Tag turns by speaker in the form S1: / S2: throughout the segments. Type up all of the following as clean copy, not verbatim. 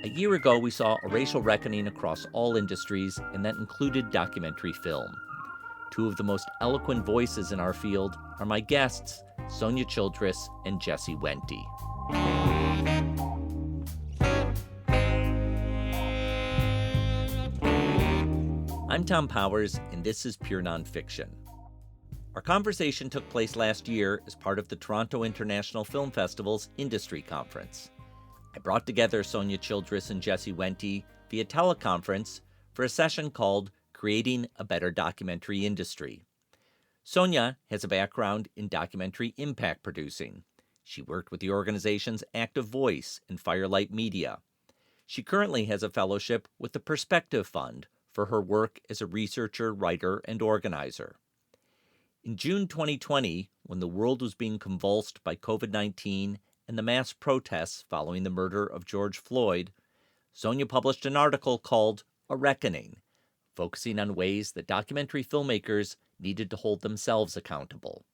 S1: A year ago, we saw a racial reckoning across all industries, and that included documentary film. Two of the most eloquent voices in our field are my guests, Sonya Childress and Wente. I'm Tom Powers, and this is Pure Nonfiction. Our conversation took place last year as part of the Toronto International Film Festival's Industry Conference. I brought together Sonya Childress and Wente via teleconference for a session called Creating a Better Documentary Industry. Sonya has a background in documentary impact producing. She worked with the organizations Active Voice and Firelight Media. She currently has a fellowship with the Perspective Fund for her work as a researcher, writer, and organizer. In June 2020, when the world was being convulsed by COVID-19 and the mass protests following the murder of George Floyd, Sonya published an article called A Reckoning, focusing on ways that documentary filmmakers needed to hold themselves accountable.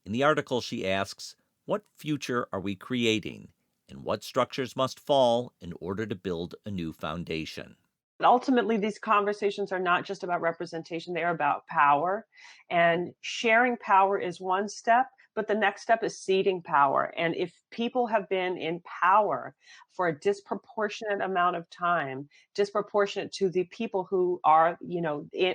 S1: In the article, she asks, what future are we creating, and what structures must fall in order to build a new foundation?
S2: Ultimately, these conversations are not just about representation, they are about power. And sharing power is one step, but the next step is ceding power. And if people have been in power for a disproportionate amount of time, disproportionate to the people who are,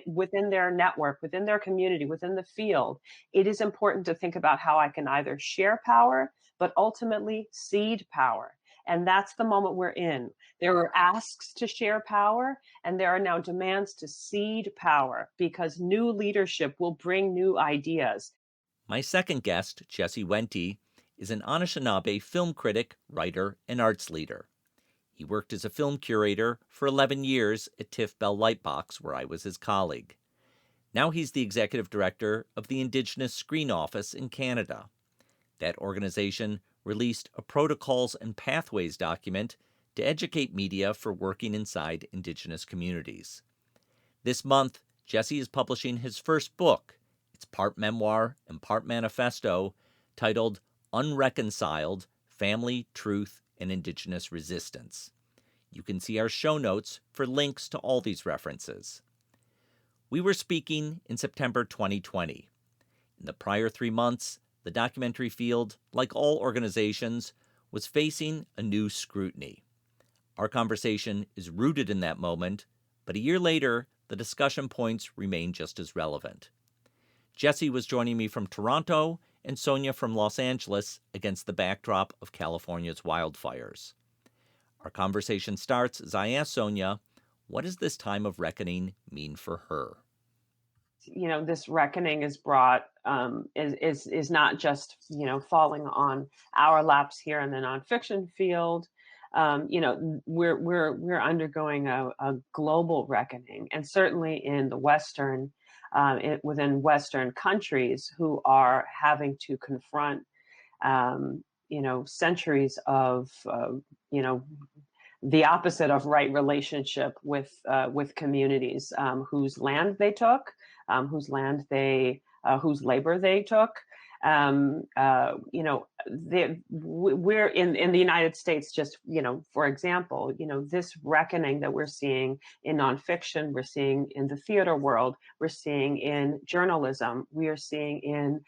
S2: within their network, within their community, within the field, it is important to think about how I can either share power, but ultimately cede power. And that's the moment we're in. There are asks to share power, and there are now demands to cede power because new leadership will bring new ideas.
S1: My second guest, Wente, is an Anishinaabe film critic, writer, and arts leader. He worked as a film curator for 11 years at TIFF Bell Lightbox, where I was his colleague. Now he's the executive director of the Indigenous Screen Office in Canada. That organization released a Protocols and Pathways document to educate media for working inside Indigenous communities. This month, Jesse is publishing his first book. It's part memoir and part manifesto, titled Unreconciled: Family, Truth, and Indigenous Resistance. You can see our show notes for links to all these references. We were speaking in September 2020. In the prior 3 months, the documentary field, like all organizations, was facing a new scrutiny. Our conversation is rooted in that moment, but a year later, the discussion points remain just as relevant. Jesse was joining me from Toronto and Sonya from Los Angeles against the backdrop of California's wildfires. Our conversation starts as I ask Sonya, what does this time of reckoning mean for her?
S2: This reckoning is brought is not just falling on our laps here in the nonfiction field. We're undergoing a global reckoning, and certainly in the Western within Western countries who are having to confront centuries of the opposite of right relationship with communities whose land they took, whose labor they took. We're in the United States, just, for example, this reckoning that we're seeing in nonfiction, we're seeing in the theater world, we're seeing in journalism, we are seeing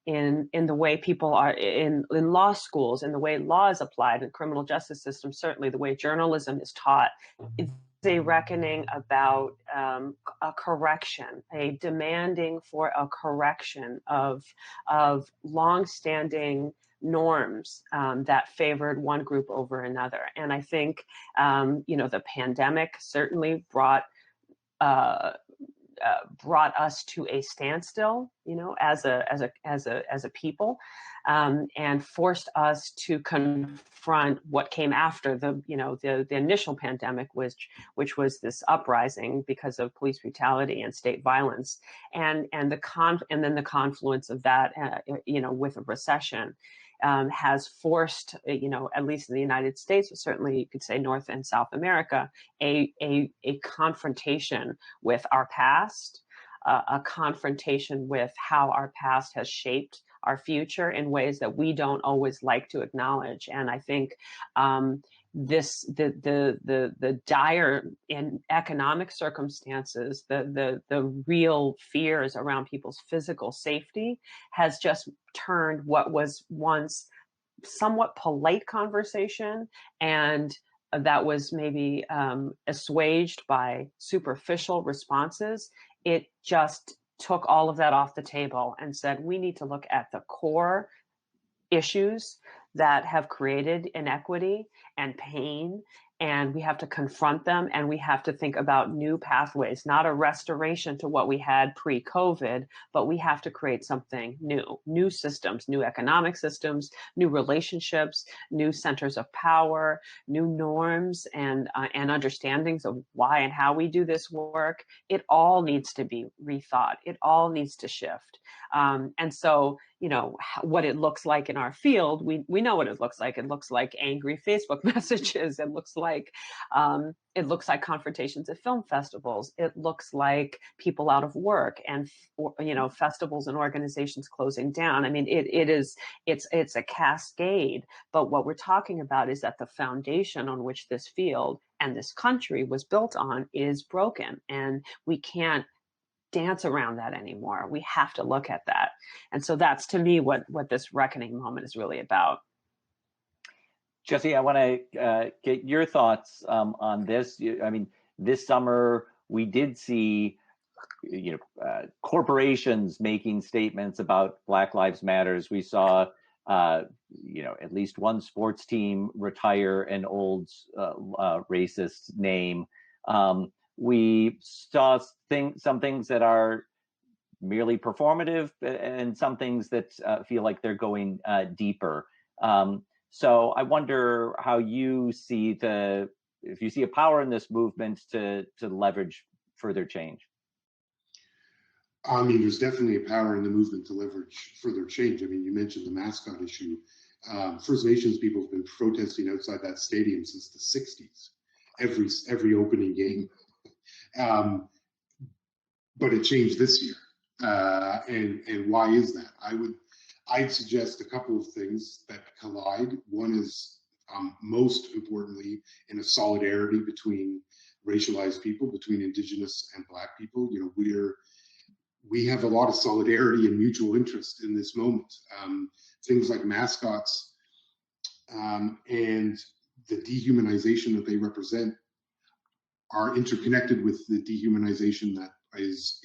S2: in the way people are in law schools, in the way law is applied in the criminal justice system, certainly the way journalism is taught. It's a reckoning about a correction, a demanding for a correction of longstanding norms that favored one group over another. And I think the pandemic certainly brought us to a standstill, as a people, and forced us to confront what came after the initial pandemic, which was this uprising because of police brutality and state violence, and then the confluence of that, with a recession. Has forced, at least in the United States, but certainly you could say North and South America, a confrontation with our past, a confrontation with how our past has shaped our future in ways that we don't always like to acknowledge. And I think the dire in economic circumstances, the real fears around people's physical safety has just turned what was once somewhat polite conversation, and that was maybe assuaged by superficial responses. It just took all of that off the table and said, we need to look at the core issues that have created inequity and pain, and we have to confront them, and we have to think about new pathways, not a restoration to what we had pre-COVID, but we have to create something new systems, new economic systems, new relationships, new centers of power, new norms, and understandings of why and how we do this work. It all needs to be rethought. It all needs to shift. And so, what it looks like in our field, we know what it looks like. It looks like angry Facebook messages. It looks like confrontations at film festivals. It looks like people out of work and festivals and organizations closing down. I mean, it's a cascade. But what we're talking about is that the foundation on which this field and this country was built on is broken, and we can't dance around that anymore. We have to look at that. And so that's, to me, what this reckoning moment is really about.
S1: Jesse, I want to get your thoughts on this. I mean, this summer we did see, corporations making statements about Black Lives Matters. We saw, at least one sports team retire an old racist name. We saw some things that are merely performative, and some things that feel like they're going deeper. So I wonder how you see if you see a power in this movement to leverage further change.
S3: I mean, there's definitely a power in the movement to leverage further change. I mean, you mentioned the mascot issue. First Nations people have been protesting outside that stadium since the 60s, every opening game. But it changed this year. And why is that? I'd suggest a couple of things that collide. One is, most importantly, in a solidarity between racialized people, between Indigenous and Black people. We have a lot of solidarity and mutual interest in this moment. Things like mascots and the dehumanization that they represent are interconnected with the dehumanization that is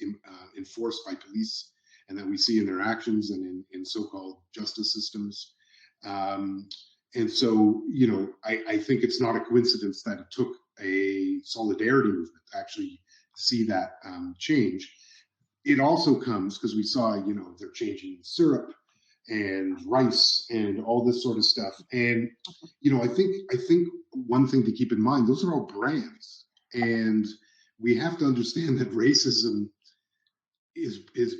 S3: enforced by police and that we see in their actions and in so-called justice systems. And so, I think it's not a coincidence that it took a solidarity movement to actually see that change. It also comes because we saw, they're changing syrup and rice and all this sort of stuff. And, I think one thing to keep in mind, those are all brands. And we have to understand that racism is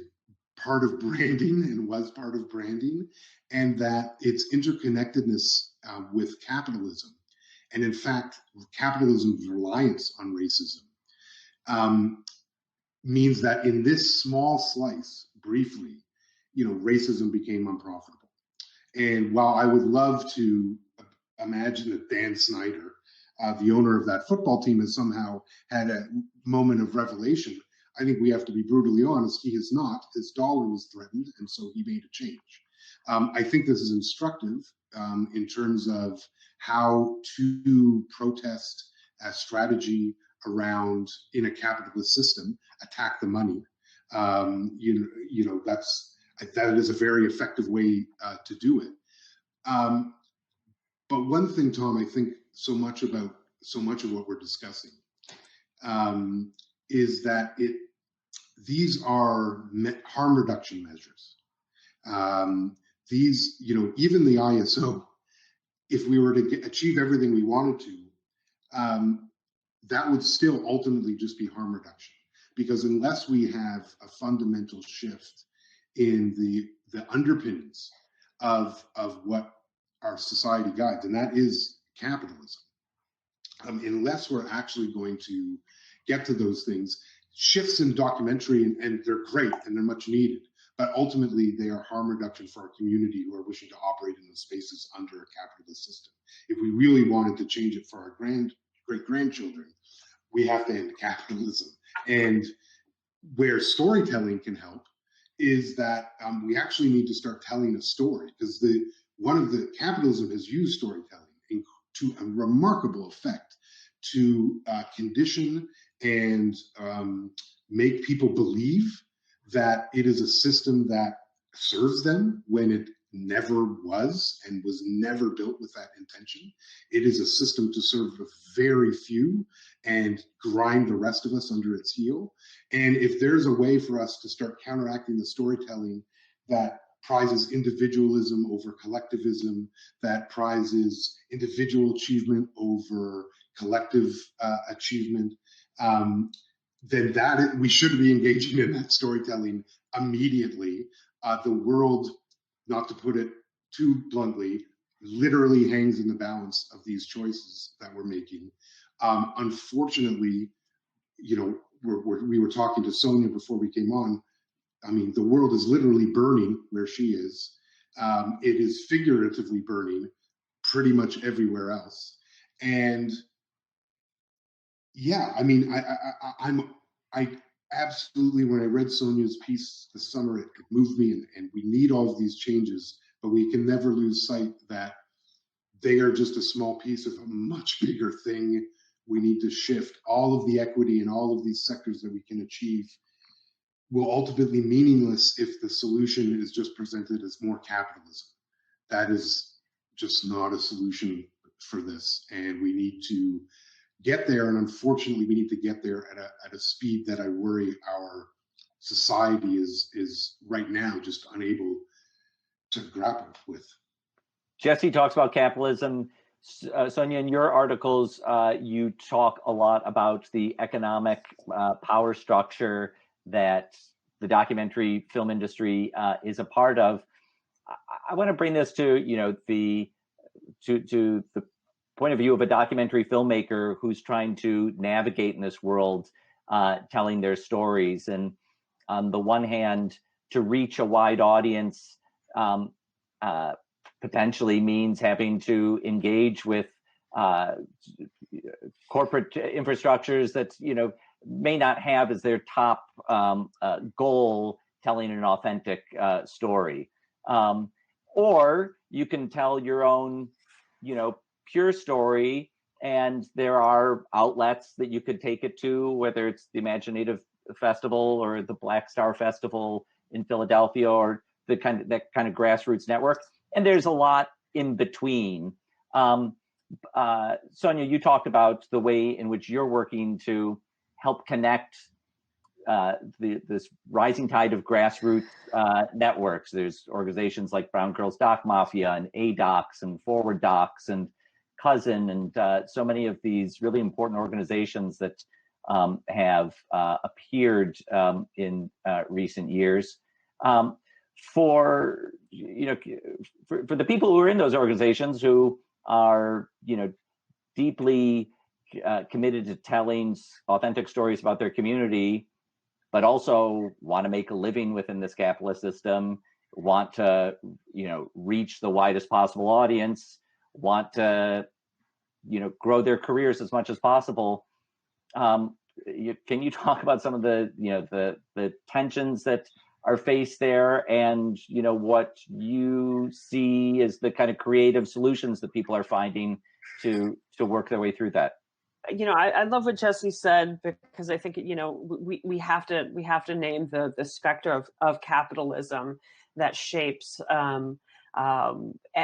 S3: part of branding and was part of branding, and that its interconnectedness with capitalism, and in fact, capitalism's reliance on racism, means that in this small slice, briefly, racism became unprofitable. And while I would love to imagine that Dan Snyder, the owner of that football team, has somehow had a moment of revelation, I think we have to be brutally honest. He has not. His dollar was threatened, and so he made a change. I think this is instructive in terms of how to protest a strategy around, in a capitalist system, attack the money. That is a very effective way to do it. But one thing, Tom, I think so much of what we're discussing is that these are harm reduction measures. These, even the ISO, if we were to achieve everything we wanted to, that would still ultimately just be harm reduction. Because unless we have a fundamental shift in the underpinnings of what our society guides, and that is capitalism, unless we're actually going to get to those things, shifts in documentary, and they're great and they're much needed, but ultimately they are harm reduction for our community who are wishing to operate in the spaces under a capitalist system. If we really wanted to change it for our great grandchildren, we have to end capitalism. And where storytelling can help is that we actually need to start telling a story, because capitalism has used storytelling to a remarkable effect to condition and make people believe that it is a system that serves them when it never was and was never built with that intention. It is a system to serve a very few and grind the rest of us under its heel. And if there's a way for us to start counteracting the storytelling that prizes individualism over collectivism, that prizes individual achievement over collective achievement, then we should be engaging in that storytelling immediately. The world, not to put it too bluntly, literally hangs in the balance of these choices that we're making. Unfortunately, we were talking to Sonya before we came on. I mean, the world is literally burning where she is. It is figuratively burning pretty much everywhere else. And yeah, I mean, I absolutely, when I read Sonia's piece this summer, it moved me, and we need all of these changes, but we can never lose sight that they are just a small piece of a much bigger thing. We need to shift all of the equity in all of these sectors that we can achieve will ultimately meaningless if the solution is just presented as more capitalism. That is just not a solution for this, and we need to get there. And unfortunately, we need to get there at a speed that I worry our society is right now just unable to grapple with.
S1: Jesse talks about capitalism. Sonya, in your articles, you talk a lot about the economic power structure that the documentary film industry is a part of. I want to bring this to the point of view of a documentary filmmaker who's trying to navigate in this world, telling their stories. And on the one hand, to reach a wide audience potentially means having to engage with corporate infrastructures that may not have as their top goal telling an authentic story. Or you can tell your own, pure story, and there are outlets that you could take it to, whether it's the Imaginative Festival or the Black Star Festival in Philadelphia, or that kind of grassroots network. And there's a lot in between. Sonya, you talked about the way in which you're working to help connect this rising tide of grassroots networks. There's organizations like Brown Girls Doc Mafia and ADocs and Forward Docs and Cousin, and so many of these really important organizations that have appeared in recent years. For the people who are in those organizations, who are deeply committed to telling authentic stories about their community, but also want to make a living within this capitalist system, want to reach the widest possible audience, want to grow their careers as much as possible. Can you talk about some of the tensions that are faced there, and what you see as the kind of creative solutions that people are finding to work their way through that?
S2: I love what Jesse said, because I think we have to name the specter of capitalism that shapes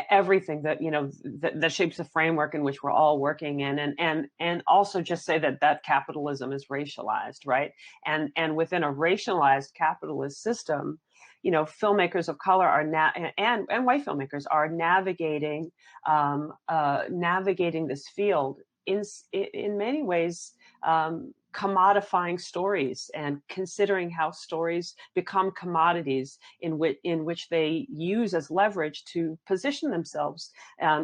S2: everything that shapes the framework in which we're all working in, and also just say that capitalism is racialized, right? And within a racialized capitalist system, filmmakers of color are and white filmmakers are navigating this field in many ways, commodifying stories and considering how stories become commodities in which they use as leverage to position themselves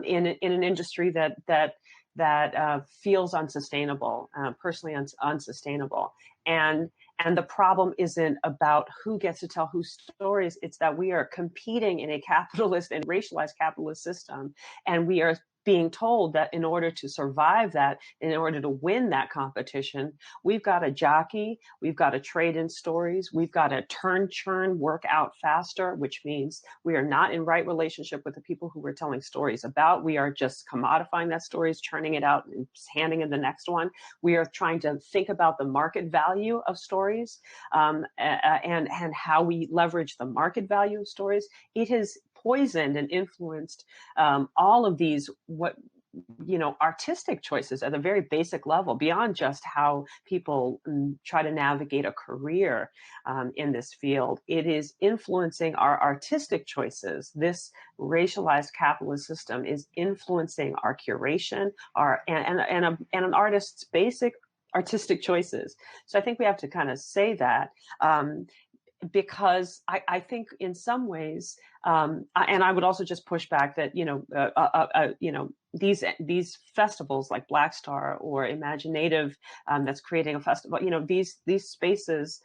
S2: in an industry that feels unsustainable, personally unsustainable. And And the problem isn't about who gets to tell whose stories. It's that we are competing in a capitalist and racialized capitalist system. And we are being told that in order to survive that, in order to win that competition, we've got to jockey, we've got to trade in stories, we've got to churn, work out faster, which means we are not in right relationship with the people who we're telling stories about. We are just commodifying that stories, churning it out and handing in the next one. We are trying to think about the market value of stories, and how we leverage the market value of stories. It has poisoned and influenced all of these, what, artistic choices at a very basic level, beyond just how people try to navigate a career in this field. It is influencing our artistic choices. This racialized capitalist system is influencing our curation, and an artist's basic artistic choices. So I think we have to kind of say that, because I think in some ways, and I would also just push back that these festivals like Black Star or Imaginative, that's creating a festival, these spaces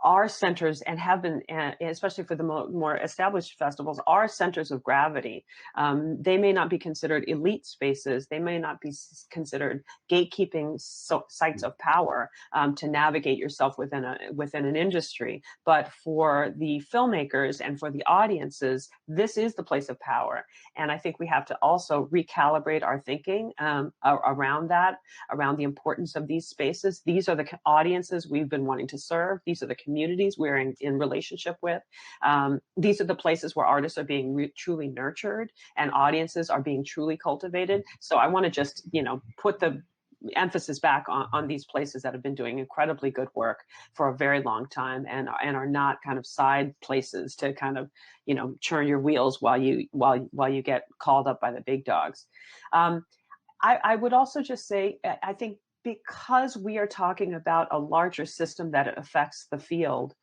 S2: are centers, and have been, especially for the more established festivals, are centers of gravity. They may not be considered elite spaces. They may not be considered gatekeeping sites of power to navigate yourself within an industry. But for the filmmakers and for the audiences, this is the place of power. And I think we have to also recalibrate our thinking around that, around the importance of these spaces. These are the audiences we've been wanting to serve. These are the communities we're in relationship with. These are the places where artists are being truly nurtured and audiences are being truly cultivated. So I want to just, put the emphasis back on these places that have been doing incredibly good work for a very long time, and are not kind of side places to kind of, churn your wheels while you get called up by the big dogs. I would also just say, I think, because we are talking about a larger system that affects the field,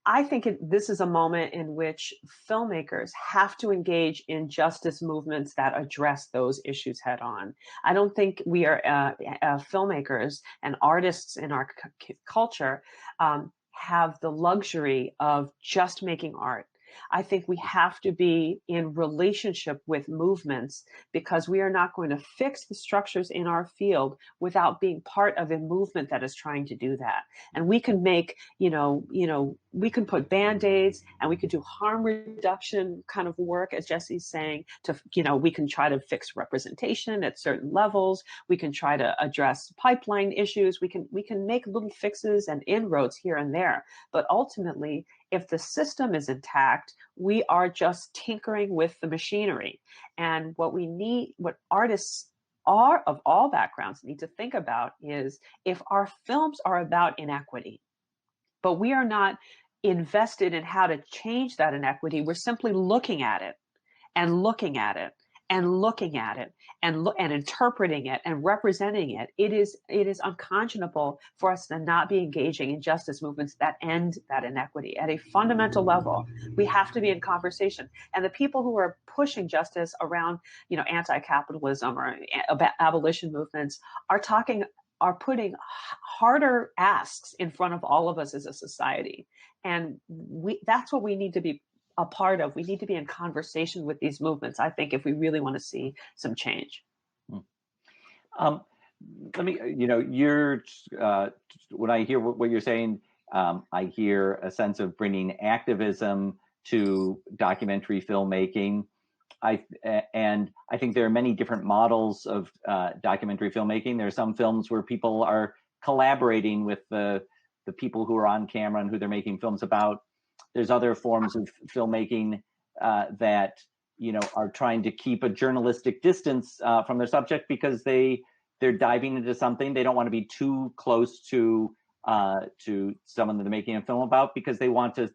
S2: I think this is a moment in which filmmakers have to engage in justice movements that address those issues head on. I don't think we are filmmakers and artists in our culture have the luxury of just making art. I think we have to be in relationship with movements, because we are not going to fix the structures in our field without being part of a movement that is trying to do that. And we can make, we can put Band-Aids, and we could do harm reduction kind of work, as Jesse's saying, we can try to fix representation at certain levels. We can try to address pipeline issues. We can make little fixes and inroads here and there. But ultimately, if the system is intact, we are just tinkering with the machinery. And what artists are of all backgrounds need to think about is, if our films are about inequity, but we are not invested in how to change that inequity, we're simply looking at it and looking at it and looking at it and interpreting it and representing it. It is unconscionable for us to not be engaging in justice movements that end that inequity at a fundamental level. We have to be in conversation. And the people who are pushing justice around, anti-capitalism or abolition movements are putting harder asks in front of all of us as a society. And that's what we need to be a part of. We need to be in conversation with these movements, I think, if we really want to see some change.
S1: Let me, you're, when I hear what you're saying, I hear a sense of bringing activism to documentary filmmaking. And I think there are many different models of documentary filmmaking. There are some films where people are collaborating with the people who are on camera and who they're making films about. There's other forms of filmmaking that are trying to keep a journalistic distance from their subject, because they're diving into something they don't want to be too close to someone that they're making a film about, because they want to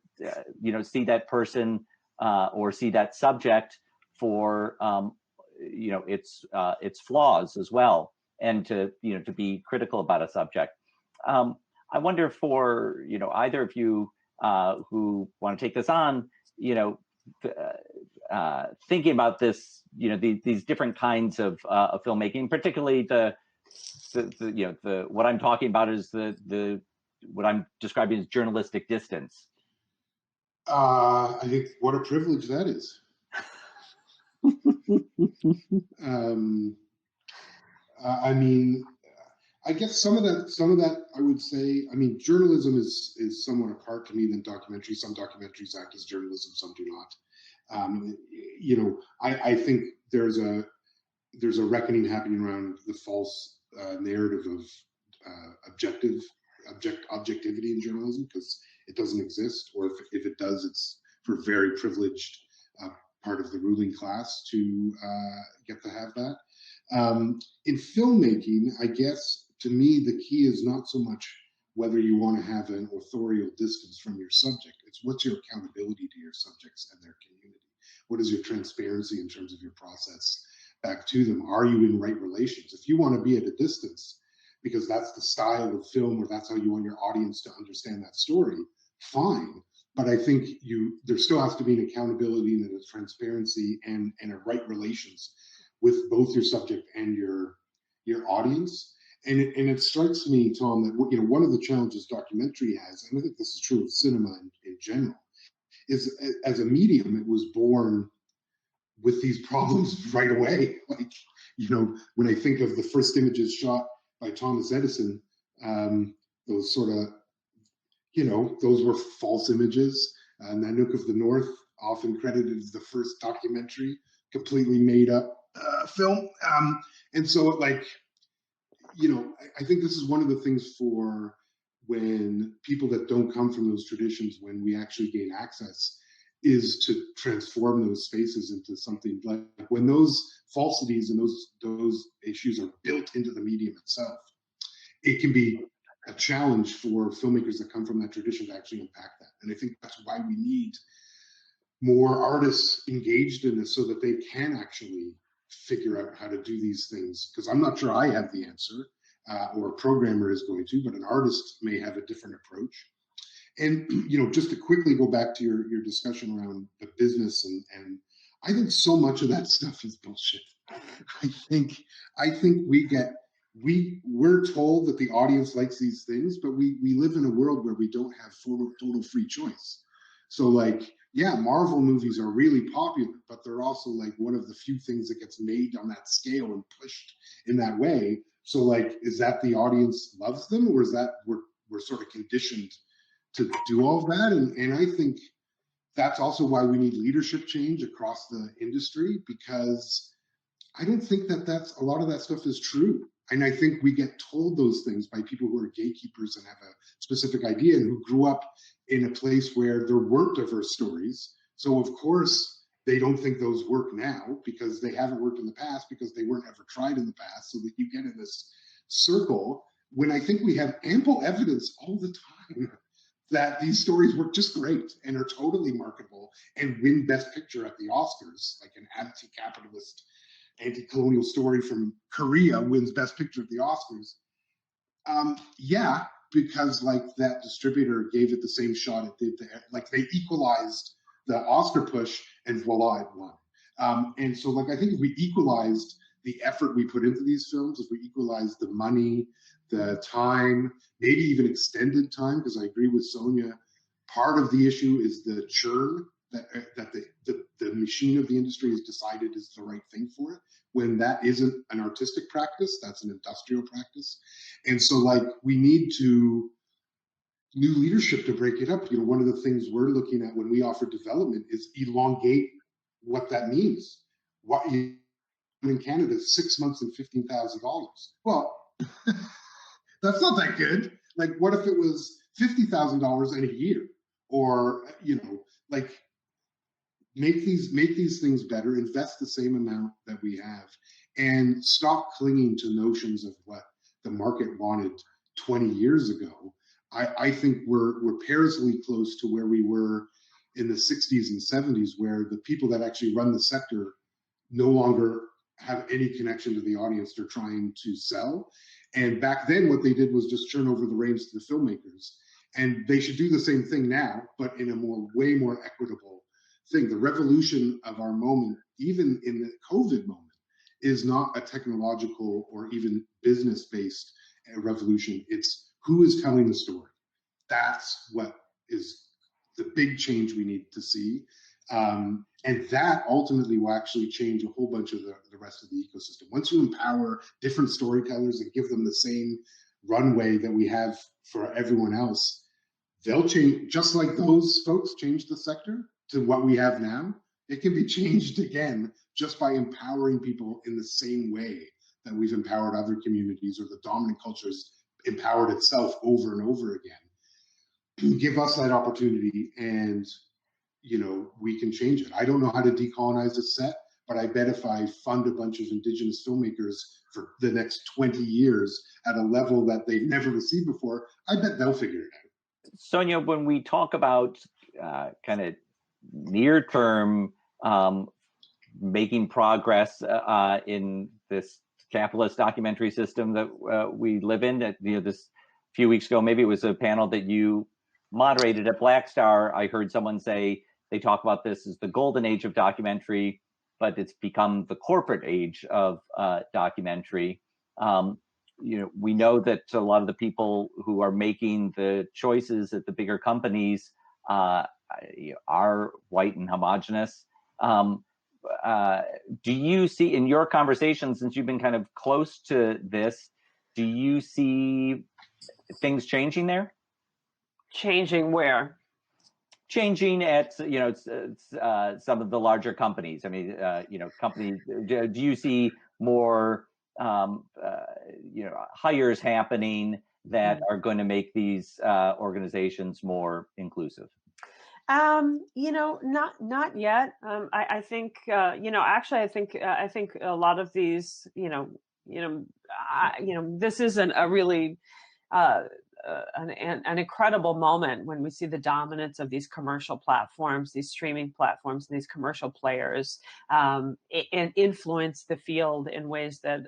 S1: see that person or see that subject for its flaws as well, and to be critical about a subject. I wonder, for either of you who want to take this on, thinking about this, these different kinds of filmmaking, particularly the what I'm talking about is the
S4: what I'm describing as journalistic distance?
S3: I think what a privilege that is. I mean, I guess some of that, I would say. I mean, journalism is somewhat apart to me than documentary. Some documentaries act as journalism, some do not. I think there's a reckoning happening around the false narrative of objectivity in journalism, because it doesn't exist, or if it does, it's for very privileged part of the ruling class to get to have that. In filmmaking, I guess to me the key is not so much whether you want to have an authorial distance from your subject. It's what's your accountability to your subjects and their community. What is your transparency in terms of your process back to them? Are you in right relations? If you want to be at a distance because that's the style of film, or that's how you want your audience to understand that story, fine. But I think there still has to be an accountability and a transparency and a right relations with both your subject and your audience. And it strikes me, Tom, that one of the challenges documentary has, and I think this is true of cinema in general, is as a medium, it was born with these problems right away. Like, when I think of the first images shot by Thomas Edison, those sort of, those were false images. Nanook of the North, often credited as the first documentary, completely made up film. And so, like, I think this is one of the things for when people that don't come from those traditions, when we actually gain access, is to transform those spaces into something like when those falsities and those issues are built into the medium itself, it can be a challenge for filmmakers that come from that tradition to actually unpack that. And I think that's why we need more artists engaged in this, so that they can actually figure out how to do these things. Because I'm not sure I have the answer, or a programmer is going to, but an artist may have a different approach. And just to quickly go back to your discussion around the business, and I think so much of that stuff is bullshit. I think we're told that the audience likes these things, but we live in a world where we don't have total free choice. So, like, yeah, Marvel movies are really popular, but they're also like one of the few things that gets made on that scale and pushed in that way. So, like, is that the audience loves them, or is that we're sort of conditioned to do all of that? And I think that's also why we need leadership change across the industry, because I don't think that's a lot of that stuff is true. And I think we get told those things by people who are gatekeepers and have a specific idea, and who grew up in a place where there weren't diverse stories. So of course they don't think those work now, because they haven't worked in the past, because they weren't ever tried in the past. So that you get in this circle, when I think we have ample evidence all the time that these stories work just great and are totally marketable and win Best Picture at the Oscars, like an anti-capitalist, anti-colonial story from Korea wins Best Picture at the Oscars. Yeah, because like that distributor gave it the same shot it did there. Like, they equalized the Oscar push, and voila, it won. And so, like, I think if we equalized the effort we put into these films, if we equalized the money, the time, maybe even extended time, because I agree with Sonya, part of the issue is the churn that the machine of the industry has decided is the right thing for it, when that isn't an artistic practice, that's an industrial practice. And so, like, we need new leadership to break it up. One of the things we're looking at when we offer development is elongate what that means. What in Canada, 6 months and $15,000. Well, that's not that good. Like, what if it was $50,000 in a year? Or, like, make these things better, invest the same amount that we have, and stop clinging to notions of what the market wanted 20 years ago. I think we're perilously close to where we were in the 60s and 70s, where the people that actually run the sector no longer have any connection to the audience they're trying to sell. And back then, what they did was just turn over the reins to the filmmakers. And they should do the same thing now, but in a way more equitable thing. The revolution of our moment, even in the COVID moment, is not a technological or even business-based revolution. It's who is telling the story. That's what is the big change we need to see. And that ultimately will actually change a whole bunch of the rest of the ecosystem. Once you empower different storytellers and give them the same runway that we have for everyone else, they'll change, just like those folks changed the sector to what we have now. It can be changed again just by empowering people in the same way that we've empowered other communities, or the dominant cultures empowered itself over and over again. Give us that opportunity, and we can change it. I don't know how to decolonize a set, but I bet if I fund a bunch of Indigenous filmmakers for the next 20 years at a level that they've never received before, I bet they'll figure it out.
S4: Sonya, when we talk about kind of near-term making progress in this capitalist documentary system that we live in, that this few weeks ago, maybe it was a panel that you moderated at Black Star, I heard someone say they talk about this as the golden age of documentary, but it's become the corporate age of documentary. We know that a lot of the people who are making the choices at the bigger companies are white and homogenous. Do you see, in your conversations, since you've been kind of close to this, do you see things changing there?
S2: Changing where?
S4: Changing at some of the larger companies. I mean, companies. Do you see more hires happening that are going to make these organizations more inclusive?
S2: Not yet. I think actually I think a lot of these this isn't a really an incredible moment when we see the dominance of these commercial platforms, these streaming platforms, these commercial players, and influence the field in ways that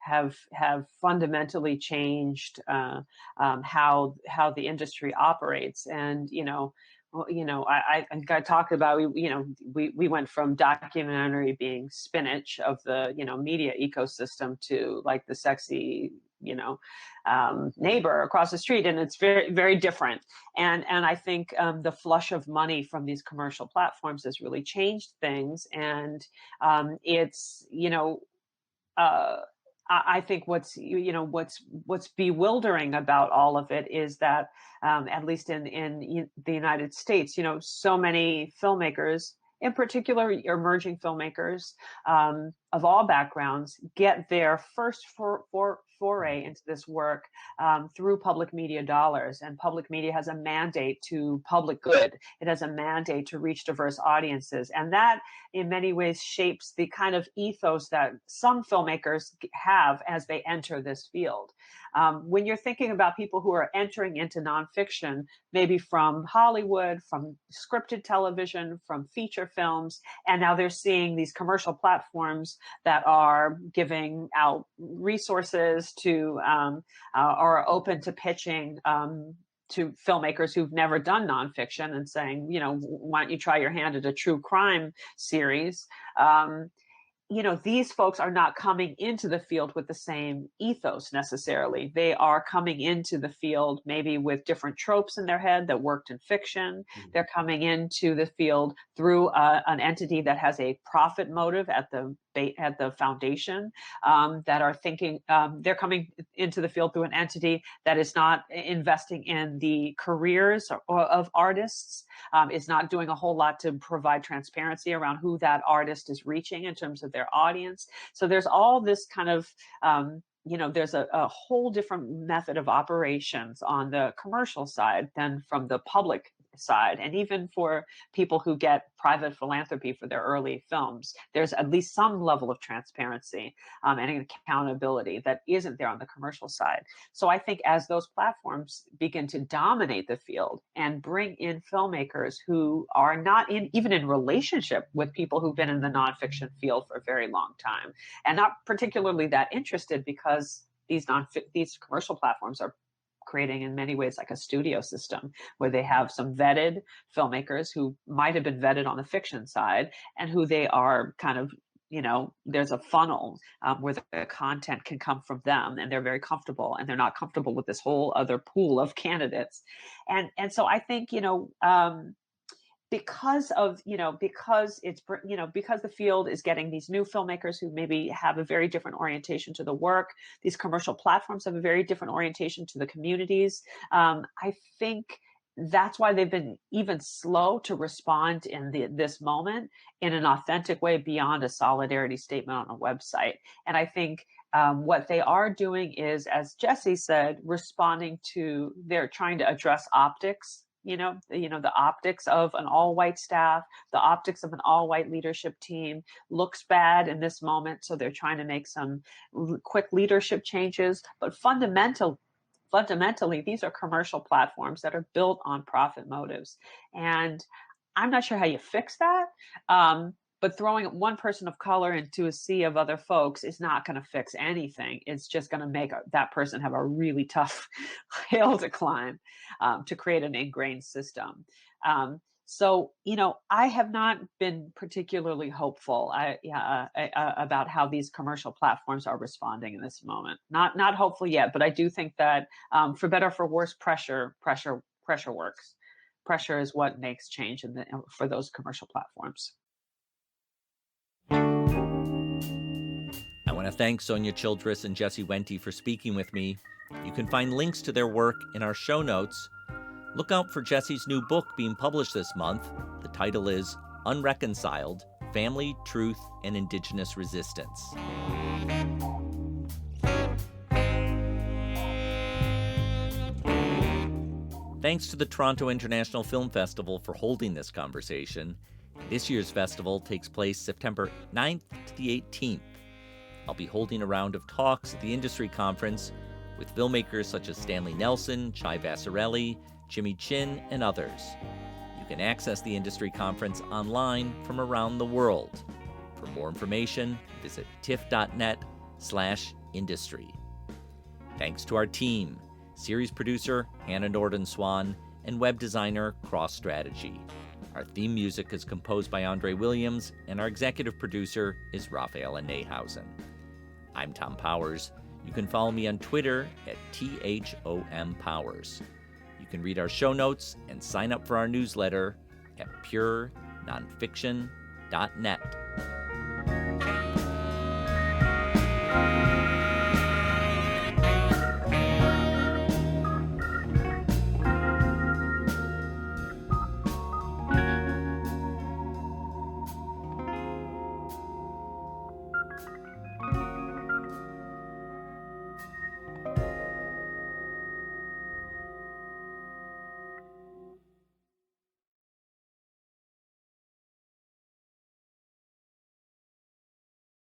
S2: have fundamentally changed how the industry operates. And I think I talked about we went from documentary being spinach of the media ecosystem to like the sexy neighbor across the street, and it's very, very different. And I think the flush of money from these commercial platforms has really changed things. And it's I think what's bewildering about all of it is that at least in the United States, so many filmmakers, in particular emerging filmmakers of all backgrounds, get their first foray into this work through public media dollars. And public media has a mandate to public good. It has a mandate to reach diverse audiences. And that in many ways shapes the kind of ethos that some filmmakers have as they enter this field. When you're thinking about people who are entering into nonfiction, maybe from Hollywood, from scripted television, from feature films, and now they're seeing these commercial platforms that are giving out resources to are open to pitching to filmmakers who've never done nonfiction and saying, why don't you try your hand at a true crime series? These folks are not coming into the field with the same ethos necessarily. They are coming into the field maybe with different tropes in their head that worked in fiction. Mm-hmm. They're coming into the field through an entity that has a profit motive at the foundation, that are thinking they're coming into the field through an entity that is not investing in the careers of artists, is not doing a whole lot to provide transparency around who that artist is reaching in terms of their audience. So there's all this kind of there's a whole different method of operations on the commercial side than from the public side. And even for people who get private philanthropy for their early films, there's at least some level of transparency and accountability that isn't there on the commercial side. So I think as those platforms begin to dominate the field and bring in filmmakers who are not even in relationship with people who've been in the nonfiction field for a very long time and not particularly that interested, because these commercial platforms are creating in many ways like a studio system where they have some vetted filmmakers who might have been vetted on the fiction side and who they are kind of
S5: there's a funnel where the content can come from them, and they're very comfortable, and they're not comfortable with this whole other pool of candidates. And so I think, because of because it's because the field is getting these new filmmakers who maybe have a very different orientation to the work, these commercial platforms have a very different orientation to the communities. I think that's why they've been even slow to respond in this moment in an authentic way beyond a solidarity statement on a website. And I think what they are doing is, as Jesse said, they're trying to address optics. The optics of an all-white staff, the optics of an all-white leadership team looks bad in this moment. So they're trying to make some quick leadership changes. But fundamentally, these are commercial platforms that are built on profit motives. And I'm not sure how you fix that. But throwing one person of color into a sea of other folks is not going to fix anything. It's just going to make that person have a really tough hill to climb to create an ingrained system. So, I have not been particularly hopeful about how these commercial platforms are responding in this moment. Not hopeful yet, but I do think that for better or for worse, pressure works. Pressure is what makes change for those commercial platforms.
S1: I want to thank Sonya Childress and Jesse Wente for speaking with me. You can find links to their work in our show notes. Look out for Jesse's new book being published this month. The title is Unreconciled: Family, Truth, and Indigenous Resistance. Thanks to the Toronto International Film Festival for holding this conversation. This year's festival takes place September 9th to the 18th. I'll be holding a round of talks at the industry conference with filmmakers such as Stanley Nelson, Chai Vassarelli, Jimmy Chin, and others. You can access the industry conference online from around the world. For more information, visit tiff.net/industry. Thanks to our team, series producer Hannah Norden-Swan, and web designer Cross Strategy. Our theme music is composed by Andre Williams, and our executive producer is Raphael Nehausen. I'm Tom Powers. You can follow me on Twitter at THOMPowers. You can read our show notes and sign up for our newsletter at purenonfiction.net.